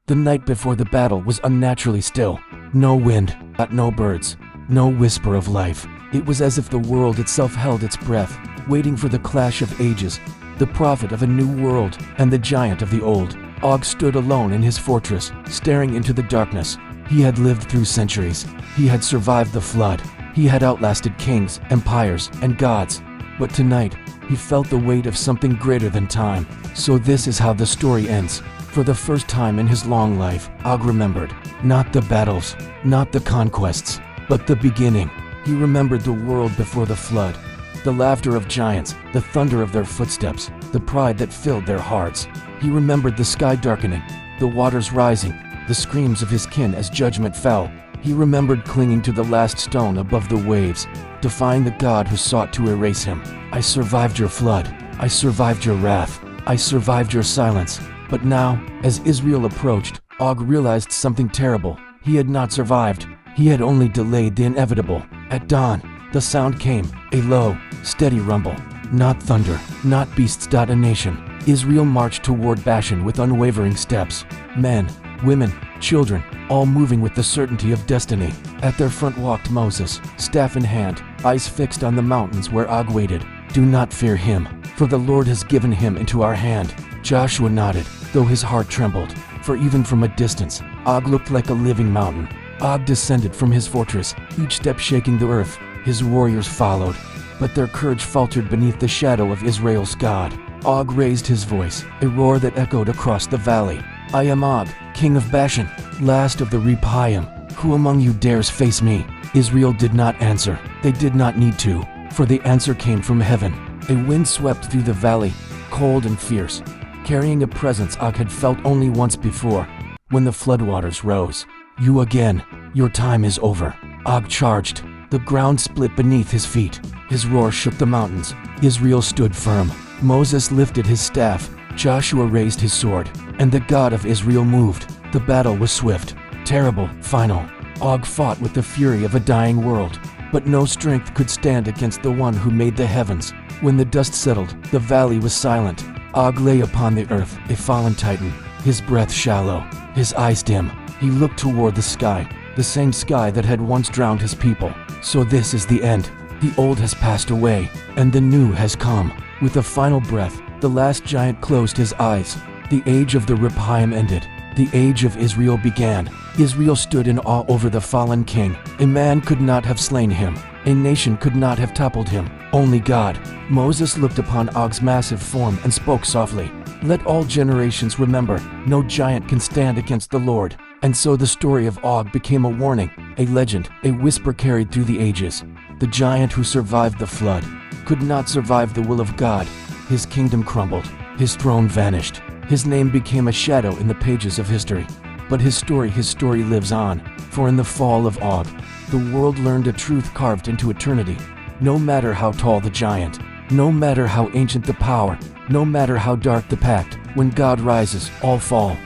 The night before the battle was unnaturally still. No wind, no birds, no whisper of life. It was as if the world itself held its breath, waiting for the clash of ages, the prophet of a new world and the giant of the old. Og stood alone in his fortress, staring into the darkness. He had lived through centuries. He had survived the flood. He had outlasted kings, empires, and gods. But tonight, he felt the weight of something greater than time. So this is how the story ends. For the first time in his long life, Og remembered. Not the battles, not the conquests, but the beginning. He remembered the world before the flood. The laughter of giants, the thunder of their footsteps, the pride that filled their hearts. He remembered the sky darkening, the waters rising, the screams of his kin as judgment fell. He remembered clinging to the last stone above the waves, defying the god who sought to erase him. I survived your flood. I survived your wrath. I survived your silence. But now, as Israel approached, Og realized something terrible. He had not survived. He had only delayed the inevitable. At dawn, the sound came, a low, steady rumble. Not thunder, not beasts. A nation. Israel marched toward Bashan with unwavering steps. Men, women, children, all moving with the certainty of destiny. At their front walked Moses, staff in hand, eyes fixed on the mountains where Og waited. Do not fear him, for the Lord has given him into our hand. Joshua nodded, though his heart trembled, for even from a distance, Og looked like a living mountain. Og descended from his fortress, each step shaking the earth. His warriors followed, but their courage faltered beneath the shadow of Israel's God. Og raised his voice, a roar that echoed across the valley. I am Og, king of Bashan, last of the Rephaim. Who among you dares face me? Israel did not answer. They did not need to, for the answer came from heaven. A wind swept through the valley, cold and fierce, carrying a presence Og had felt only once before, when the floodwaters rose. You again. Your time is over. Og charged. The ground split beneath his feet. His roar shook the mountains. Israel stood firm. Moses lifted his staff. Joshua raised his sword. And the God of Israel moved. The battle was swift, terrible, final. Og fought with the fury of a dying world. But no strength could stand against the one who made the heavens. When the dust settled, the valley was silent. Og lay upon the earth, a fallen titan, his breath shallow, his eyes dim. He looked toward the sky, the same sky that had once drowned his people. So this is the end. The old has passed away, and the new has come. With a final breath, the last giant closed his eyes. The age of the Rephaim ended. The age of Israel began. Israel stood in awe over the fallen king. A man could not have slain him. A nation could not have toppled him. Only God. Moses looked upon Og's massive form and spoke softly. Let all generations remember, no giant can stand against the Lord. And so the story of Og became a warning, a legend, a whisper carried through the ages. The giant who survived the flood could not survive the will of God. His kingdom crumbled. His throne vanished. His name became a shadow in the pages of history. But his story lives on. For in the fall of Og, the world learned a truth carved into eternity. No matter how tall the giant, no matter how ancient the power, no matter how dark the pact, when God rises, all fall.